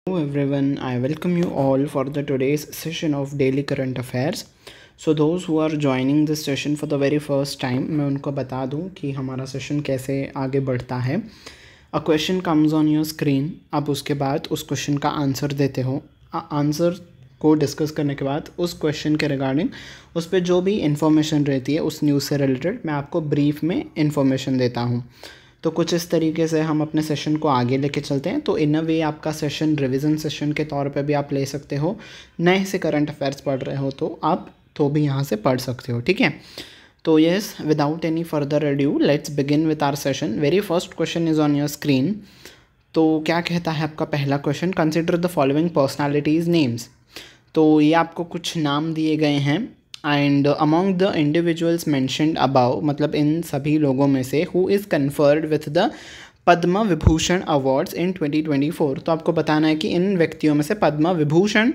Hello everyone, I welcome you all for the today's session of daily current affairs. So those who are joining this session for the very first time, मैं उनको बता दूं कि हमारा session कैसे आगे बढ़ता है. A question comes on your screen, आप उसके बाद उस क्वेश्चन का आंसर देते हो. आंसर को डिस्कस करने के बाद उस क्वेश्चन के रिगार्डिंग उस पर जो भी इन्फॉर्मेशन रहती है उस न्यूज़ से रिलेटेड मैं आपको ब्रीफ में इन्फॉर्मेशन देता हूँ. तो कुछ इस तरीके से हम अपने सेशन को आगे लेके चलते हैं. तो इन अ वे आपका सेशन रिवीजन सेशन के तौर पे भी आप ले सकते हो. नए से करंट अफेयर्स पढ़ रहे हो तो आप तो भी यहाँ से पढ़ सकते हो. ठीक है, तो yes, without any further adieu let's begin with our session. Very first question is on your screen. तो क्या कहता है आपका पहला question, consider the following personalities names. तो ये आपको कुछ नाम दिए गए हैं and among the individuals mentioned abou, मतलब इन सभी लोगों में से who is conferred with the Padma Vibhushan awards in 2024. तो आपको बताना है कि इन व्यक्तियों में से पद्म विभूषण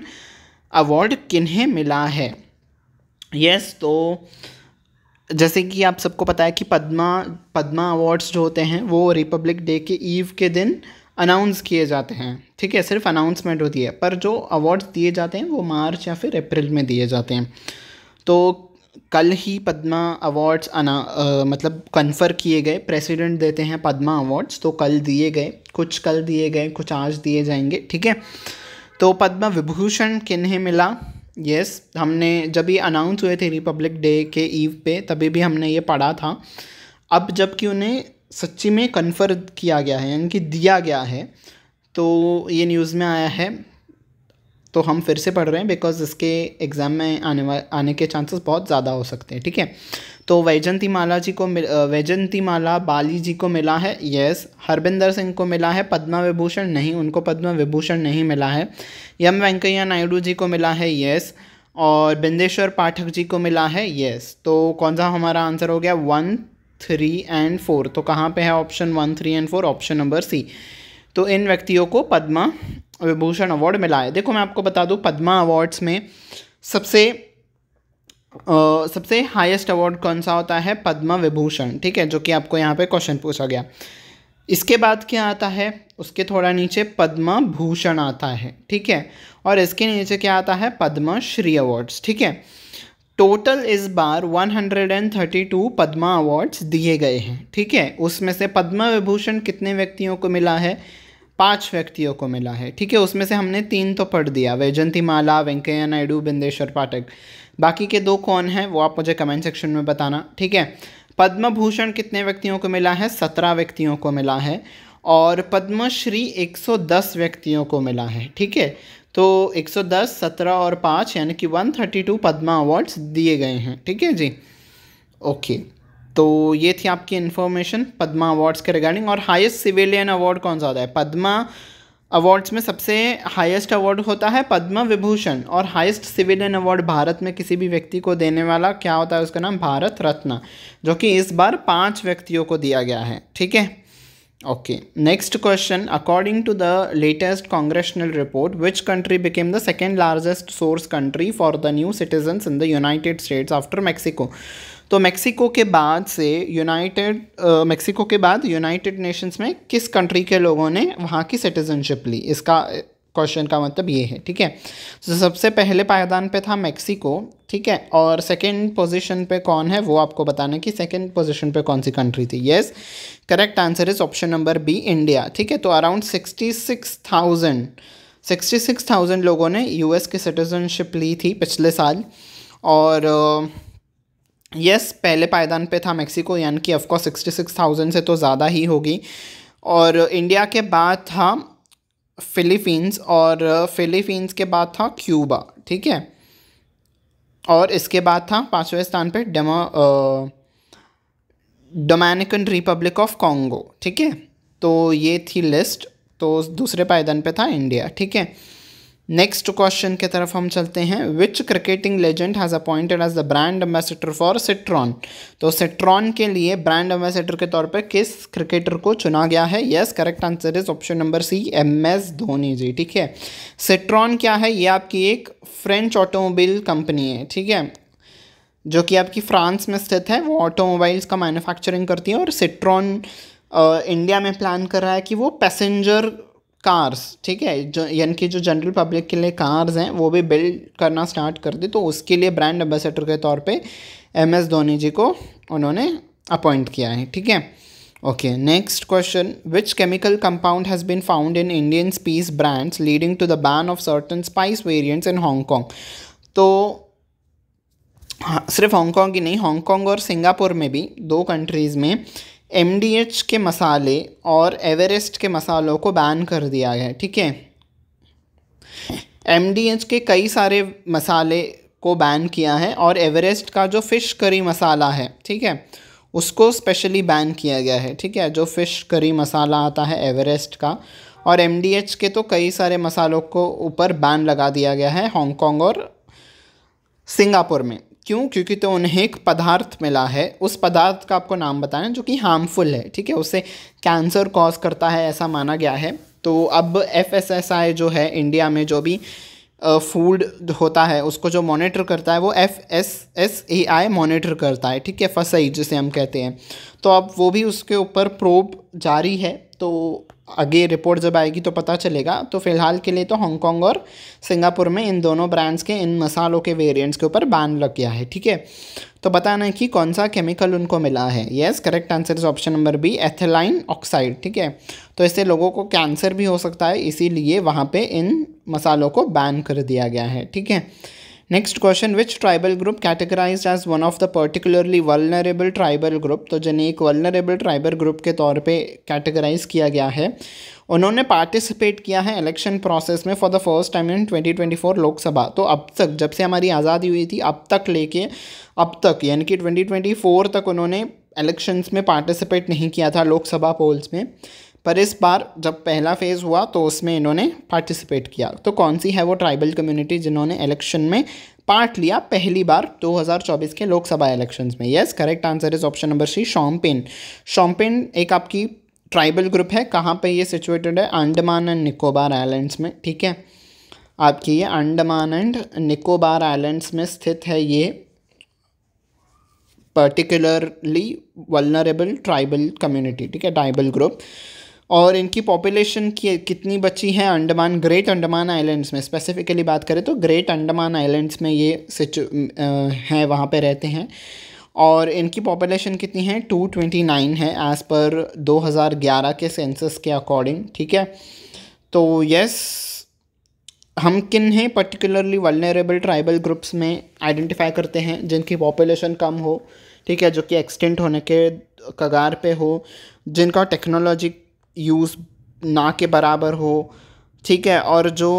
अवार्ड किन्हें मिला है. यस, तो जैसे कि आप सबको पता है कि पद्मा अवार्ड्स जो होते हैं वो रिपब्लिक डे के ईव के दिन अनाउंस किए जाते हैं. ठीक है, सिर्फ अनाउंसमेंट होती है, पर जो अवार्ड्स दिए जाते हैं वो मार्च या फिर अप्रैल में दिए जाते हैं. तो कल ही पद्मा अवार्ड्स मतलब कन्फर किए गए. प्रेसिडेंट देते हैं पद्मा अवार्ड्स, तो कल दिए गए, कुछ कल दिए गए, कुछ आज दिए जाएंगे. ठीक है, तो पद्मा विभूषण किन्हें मिला. यस, हमने जब ये अनाउंस हुए थे रिपब्लिक डे के ईव पे तभी भी हमने ये पढ़ा था. अब जबकि उन्हें सच्ची में कन्फर किया गया है यानी कि दिया गया है, तो ये न्यूज़ में आया है, तो हम फिर से पढ़ रहे हैं बिकॉज इसके एग्ज़ाम में आने के चांसेस बहुत ज़्यादा हो सकते हैं. ठीक है, तो वैजंती माला बाली जी को मिला है. यस, हरबिंदर सिंह को मिला है पद्मा विभूषण. नहीं, उनको पद्मा विभूषण नहीं मिला है. एम वेंकैया नायडू जी को मिला है. यस, और बिंदेश्वर पाठक जी को मिला है. यस, तो कौन सा हमारा आंसर हो गया 1, 3 एंड 4. तो कहाँ पे है option 1, 3 and 4? Option number C. तो इन व्यक्तियों को पद्मा विभूषण अवार्ड मिला है. देखो मैं आपको बता दूं, पद्मा अवार्ड्स में सबसे हाईएस्ट अवार्ड कौन सा होता है? पद्मा विभूषण. ठीक है, जो कि आपको यहाँ पे क्वेश्चन पूछा गया. इसके बाद क्या आता है? उसके थोड़ा नीचे पद्मा भूषण आता है. ठीक है, और इसके नीचे क्या आता है? पद्मा श्री अवार्ड्स. ठीक है, टोटल इस बार 132 पद्मा अवार्ड्स दिए गए हैं. ठीक है, उसमें से पद्मा विभूषण कितने व्यक्तियों को मिला है? 5 व्यक्तियों को मिला है. ठीक है, उसमें से हमने 3 तो पढ़ दिया, वैजंती माला, वेंकैया नायडू, बिंदेश्वर पाठक. बाकी के 2 कौन हैं वो आप मुझे कमेंट सेक्शन में बताना. ठीक है, पद्म भूषण कितने व्यक्तियों को मिला है? 17 व्यक्तियों को मिला है. और पद्मश्री 110 व्यक्तियों को मिला है. ठीक है, तो 110, 17 और 5 यानी कि 132 पद्मा अवार्ड्स दिए गए हैं. ठीक है जी, ओके. तो ये थी आपकी इन्फॉर्मेशन पद्मा अवार्ड्स के रिगार्डिंग. और हाईएस्ट सिविलियन अवार्ड कौन सा होता है? पद्मा अवार्ड्स में सबसे हाईएस्ट अवार्ड होता है पद्मा विभूषण, और हाईएस्ट सिविलियन अवार्ड भारत में किसी भी व्यक्ति को देने वाला क्या होता है? उसका नाम भारत रत्न, जो कि इस बार 5 व्यक्तियों को दिया गया है. ठीक है, okay, next question. According to the latest congressional report, which country became the second largest source country for the new citizens in the United States after Mexico? तो मेक्सिको के बाद यूनाइटेड नेशंस में किस कंट्री के लोगों ने वहाँ की सिटीजनशिप ली? इसका क्वेश्चन का मतलब ये है. ठीक है, तो सबसे पहले पायदान पे था मेक्सिको. ठीक है, और सेकंड पोजीशन पे कौन है वो आपको बताना कि सेकंड पोजीशन पे कौन सी कंट्री थी. Yes, correct answer is option number B, India. ठीक है, तो अराउंड 66,000 लोगों ने यूएस की सिटीजनशिप ली थी पिछले साल. और यस, पहले पायदान पे था मेक्सिको, यानी कि ऑफकोर्स 66,000 से तो ज़्यादा ही होगी. और इंडिया के बाद था फिलीपींस, और फिलीपींस के बाद था क्यूबा. ठीक है, और इसके बाद था 5वें स्थान पे डोमिनिकन रिपब्लिक ऑफ कॉन्गो. ठीक है, तो ये थी लिस्ट. तो दूसरे पायदान पे था इंडिया. ठीक है, नेक्स्ट क्वेश्चन की तरफ हम चलते हैं. Which cricketing legend has appointed as the brand ambassador for Citroen? तो सिट्रॉन के लिए ब्रांड एम्बेसडर के तौर पे किस क्रिकेटर को चुना गया है? Yes, correct answer is option number C, MS Dhoni ji. ठीक है, सिट्रॉन क्या है? ये आपकी एक फ्रेंच ऑटोमोबाइल कंपनी है. ठीक है, जो कि आपकी फ्रांस में स्थित है. वो ऑटोमोबाइल्स का मैन्युफैक्चरिंग करती है. और सिट्रॉन इंडिया में प्लान कर रहा है कि वो पैसेंजर कार्स, ठीक है, जो यानी कि जो जनरल पब्लिक के लिए कार्स हैं वो भी बिल्ड करना स्टार्ट कर दी, तो उसके लिए ब्रांड एम्बेसडर के तौर पे MS धोनी जी को उन्होंने अपॉइंट किया है, ठीक है। Okay, next question, which chemical compound has been found in Indian spice brands leading to the ban of certain spice variants in Hong Kong. तो हाँ, सिर्फ हांगकॉन्ग ही नहीं, हांगकॉन्ग और सिंगापुर में भी, 2 कंट्रीज़ में MDH के मसाले और एवरेस्ट के मसालों को बैन कर दिया गया है, ठीक है। MDH के कई सारे मसाले को बैन किया है और एवरेस्ट का जो फ़िश करी मसाला है, ठीक है, उसको स्पेशली बैन किया गया है, ठीक है, जो फ़िश करी मसाला आता है एवरेस्ट का। और MDH के तो कई सारे मसालों को ऊपर बैन लगा दिया गया है हांगकॉन्ग और सिंगापुर में। क्यों? क्योंकि तो उन्हें एक पदार्थ मिला है, उस पदार्थ का आपको नाम बताना जो कि हार्मफुल है, ठीक है, उससे कैंसर कॉज करता है ऐसा माना गया है। तो अब FSSAI जो है इंडिया में जो भी फूड होता है उसको जो मॉनिटर करता है वो FSSAI मॉनिटर करता है, ठीक है, FSSAI जिसे हम कहते हैं। तो अब वो भी उसके ऊपर प्रोब जारी है, तो आगे रिपोर्ट जब आएगी तो पता चलेगा। तो फ़िलहाल के लिए तो हांगकॉन्ग और सिंगापुर में इन दोनों ब्रांड्स के इन मसालों के वेरिएंट्स के ऊपर बैन लग गया है, ठीक है। तो बताना है कि कौन सा केमिकल उनको मिला है। Yes, correct answer is option number B, ethylene oxide, ठीक है। तो इससे लोगों को कैंसर भी हो सकता है, इसीलिए वहाँ पे इन मसालों को बैन कर दिया गया है, ठीक है। Next question, which tribal group categorised as one of the particularly vulnerable tribal group. तो जिन्हें एक वल्नरेबल ट्राइबल ग्रुप के तौर पे कैटेगराइज किया गया है, उन्होंने पार्टिसिपेट किया है इलेक्शन प्रोसेस में for the first time in 2024 Lok Sabha. तो अब तक, जब से हमारी आज़ादी हुई थी अब तक लेके अब तक, यानी कि 2024 तक उन्होंने इलेक्शंस में पार्टिसिपेट नहीं किया था लोकसभा पोल्स में, पर इस बार जब पहला फेज़ हुआ तो उसमें इन्होंने पार्टिसिपेट किया। तो कौन सी है वो ट्राइबल कम्युनिटी जिन्होंने इलेक्शन में पार्ट लिया पहली बार 2024 के लोकसभा इलेक्शंस में। Yes, correct answer is option number C, Shompen. Shompen एक आपकी ट्राइबल ग्रुप है। कहाँ पे ये सिचुएटेड है? अंडमान एंड निकोबार आइलैंड्स में, ठीक है। आपकी ये अंडमान एंड निकोबार आइलैंड्स में स्थित है ये पर्टिकुलरली वल्नरेबल ट्राइबल कम्युनिटी, ठीक है, ट्राइबल ग्रुप। और इनकी पॉपुलेशन की कितनी बची है अंडमान, ग्रेट अंडमान आइलैंड्स में स्पेसिफिकली बात करें तो ग्रेट अंडमान आइलैंड्स में ये हैं, वहाँ पे रहते हैं। और इनकी पॉपुलेशन कितनी है? 229 है एज़ पर 2011 के सेंसस के अकॉर्डिंग, ठीक है। तो यस, हम किन हैं पर्टिकुलरली वल्नरेबल ट्राइबल ग्रुप्स में आइडेंटिफाई करते हैं जिनकी पॉपुलेशन कम हो, ठीक है, जो कि एक्सटेंट होने के कगार पे हो, जिनका टेक्नोलॉजी यूज़ ना के बराबर हो, ठीक है, और जो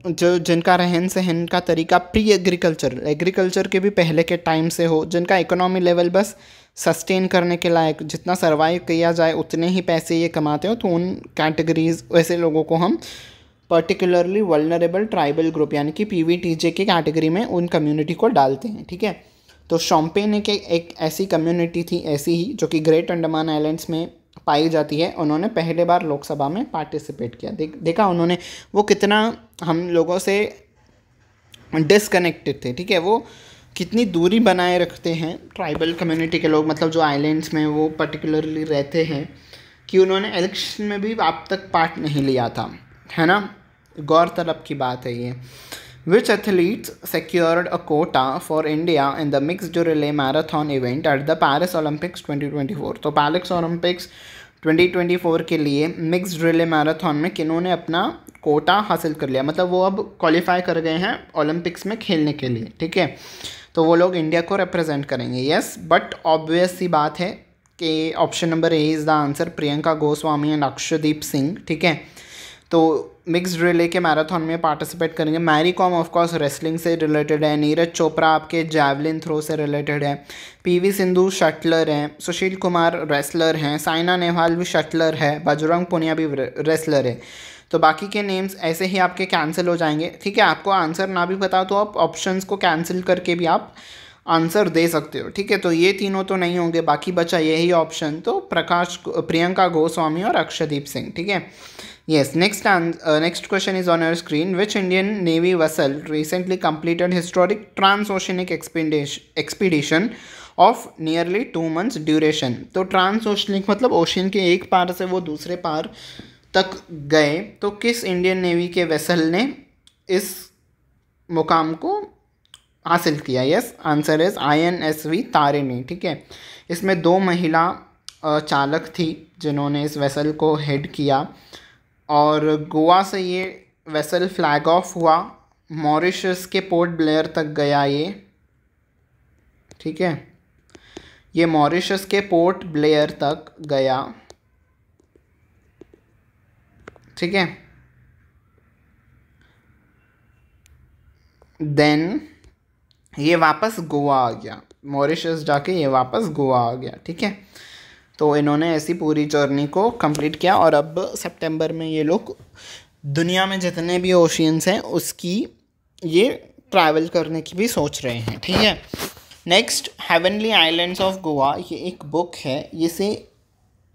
जिनका रहन सहन का तरीका प्री एग्रीकल्चर के भी पहले के टाइम से हो, जिनका इकोनॉमी लेवल बस सस्टेन करने के लायक, जितना सर्वाइव किया जाए उतने ही पैसे ये कमाते हो, तो उन कैटेगरीज वैसे लोगों को हम पर्टिकुलरली वल्नरेबल ट्राइबल ग्रुप यानी कि PVTJ की कैटेगरी में उन कम्युनिटी को डालते हैं, ठीक है। तो शोम्पेन एक ऐसी कम्युनिटी थी, ऐसी ही, जो कि ग्रेट अंडमान आइलैंड्स में पाई जाती है। उन्होंने पहले बार लोकसभा में पार्टिसिपेट किया। देखा उन्होंने वो कितना हम लोगों से डिसकनेक्टेड थे, ठीक है, वो कितनी दूरी बनाए रखते हैं ट्राइबल कम्युनिटी के लोग, मतलब जो आइलैंड्स में वो पर्टिकुलरली रहते हैं, कि उन्होंने इलेक्शन में भी अब तक पार्ट नहीं लिया था, है ना। गौरतलब की बात है ये। Which athletes secured a quota for India in the mixed relay marathon event at the Paris Olympics 2024? तो पैरिस ओलंपिक्स 2024 के लिए मिक्स्ड रिले मैराथन में किन्होंने अपना कोटा हासिल कर लिया, मतलब वो अब क्वालिफाई कर गए हैं ओलंपिक्स में खेलने के लिए, ठीक है। तो वो लोग इंडिया को रिप्रेजेंट करेंगे। यस, बट ऑब्वियस सी बात है कि option number A is the answer, Priyanka Goswami and Akshdeep Singh, ठीक है। तो मिक्स्ड रिले के मैराथन में पार्टिसिपेट करेंगे। मैरी कॉम ऑफकोर्स रेसलिंग से रिलेटेड है, नीरज चोपड़ा आपके जैवलिन थ्रो से रिलेटेड है, PV सिंधु शटलर हैं, सुशील कुमार रेसलर हैं, साइना नेहवाल भी शटलर है, बजरंग पुनिया भी रेसलर है। तो बाकी के नेम्स ऐसे ही आपके कैंसिल हो जाएंगे, ठीक है। आपको आंसर ना भी पता तो आप ऑप्शंस को कैंसिल करके भी आप आंसर दे सकते हो, ठीक है। तो ये तीनों तो नहीं होंगे, बाकी बचा यही ऑप्शन, तो प्रियंका गोस्वामी और अक्षदीप सिंह, ठीक है। Yes, next question is on your screen. Which Indian Navy vessel recently completed historic transoceanic expedition of nearly 2 months duration? तो ट्रांसओशनिक मतलब ओशन के एक पार से वो दूसरे पार तक गए तो किस इंडियन नेवी के वेसल ने इस मुकाम को हासिल किया? Yes, answer is INSV Tarini. ठीक है, इसमें 2 महिला चालक थी जिन्होंने इस वेसल को हेड किया और गोवा से ये वेसल फ्लैग ऑफ हुआ, मॉरिशस के पोर्ट ब्लेयर तक गया ये। ठीक है, ये मॉरिशस के पोर्ट ब्लेयर तक गया। ठीक है, देन ये वापस गोवा आ गया, मॉरिशस जाके ये वापस गोवा आ गया। ठीक है, तो इन्होंने ऐसी पूरी जर्नी को कंप्लीट किया और अब सितंबर में ये लोग दुनिया में जितने भी ओशियंस हैं उसकी ये ट्रैवल करने की भी सोच रहे हैं। ठीक है, next, heavenly islands of Goa, ये एक बुक है, इसे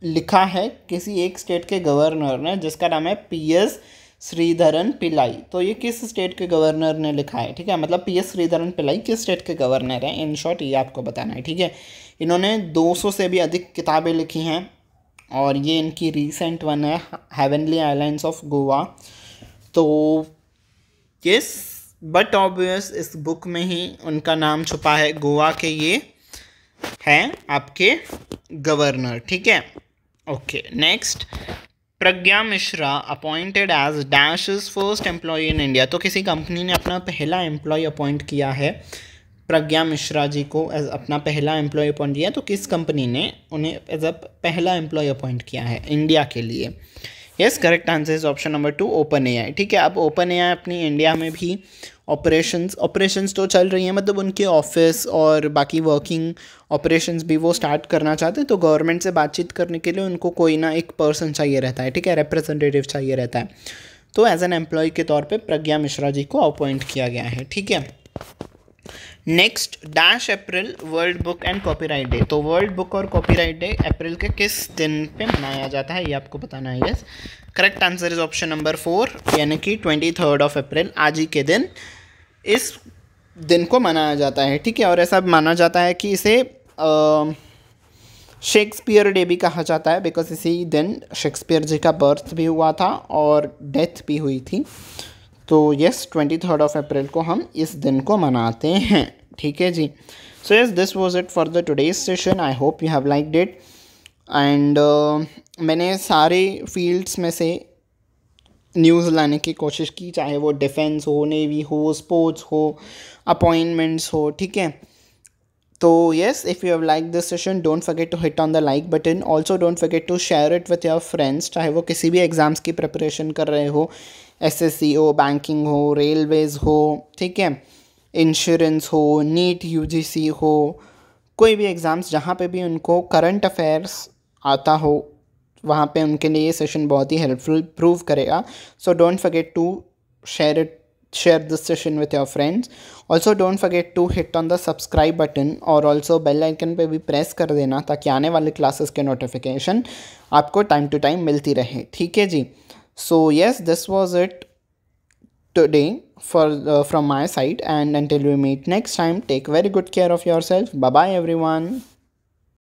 लिखा है किसी एक स्टेट के गवर्नर ने जिसका नाम है PS श्रीधरन पिल्लाई। तो ये किस स्टेट के गवर्नर ने लिखा है? ठीक है, मतलब PS श्रीधरन पिल्लाई किस स्टेट के गवर्नर हैं, इन शॉर्ट ये आपको बताना है। ठीक है, इन्होंने 200 से भी अधिक किताबें लिखी हैं और ये इनकी रीसेंट वन है, हेवनली आइलैंड्स ऑफ गोवा। तो यस, बट ऑब्वियस इस बुक में ही उनका नाम छुपा है, गोवा के ये हैं आपके गवर्नर। ठीक है, okay, next, Pragya Mishra appointed as dash's first employ in India. तो किसी कंपनी ने अपना पहला एम्प्लॉय अपॉइंट किया है, प्रज्ञा मिश्रा जी को एज अपना पहला एम्प्लॉय अपॉइंट किया, तो किस कंपनी ने उन्हें एज अ पहला एम्प्लॉय अपॉइंट किया है इंडिया के लिए? Yes, correct answer is option number 2, OpenAI। ठीक है, अब OpenAI अपनी इंडिया में भी ऑपरेशंस तो चल रही हैं, मतलब उनके ऑफिस और बाकी वर्किंग ऑपरेशंस भी वो स्टार्ट करना चाहते हैं, तो गवर्नमेंट से बातचीत करने के लिए उनको कोई ना एक पर्सन चाहिए रहता है। ठीक है, रिप्रेजेंटेटिव चाहिए रहता है, तो एज एन एम्प्लॉय के तौर पे प्रज्ञा मिश्रा जी को अपॉइंट किया गया है। ठीक है, next, dash April world book and copyright day. तो वर्ल्ड बुक और कॉपीराइट डे अप्रैल के किस दिन पे मनाया जाता है, ये आपको बताना है। Yes, correct answer is option number 4, यानी कि 23 अप्रैल, आज ही के दिन इस दिन को मनाया जाता है। ठीक है, और ऐसा माना जाता है कि इसे शेक्सपियर डे भी कहा जाता है, बिकॉज इसी दिन शेक्सपियर जी का बर्थ भी हुआ था और डेथ भी हुई थी। तो यस, 23 अप्रैल को हम इस दिन को मनाते हैं। ठीक है okay, so yes, this was it for the today's session. I hope you have liked it and मैंने सारे फील्ड्स में से न्यूज़ लाने की कोशिश की, चाहे वो डिफेंस हो, नेवी हो, स्पोर्ट्स हो, अपॉइंटमेंट्स हो। ठीक है, तो yes, if you have liked this session, don't forget to hit on the like button. Also don't forget to share it with your friends, चाहे वो किसी भी एग्ज़ाम्स की प्रिपरेशन कर रहे हो, SSC हो, बैंकिंग हो, रेलवेज़ हो, ठीक है, इंश्योरेंस हो, नीट UGC हो, कोई भी एग्ज़ाम्स जहाँ पे भी उनको करंट अफेयर्स आता हो, वहाँ पे उनके लिए ये सेशन बहुत ही हेल्पफुल प्रूव करेगा। So don't forget to share this session with your friends. Also don't forget to hit on the subscribe button और also bell icon पे भी प्रेस कर देना ताकि आने वाले क्लासेस के नोटिफिकेशन आपको टाइम टू टाइम मिलती रहे। ठीक है जी, so yes, this was it today from my side, and until we meet next time, take very good care of yourself. Bye bye everyone.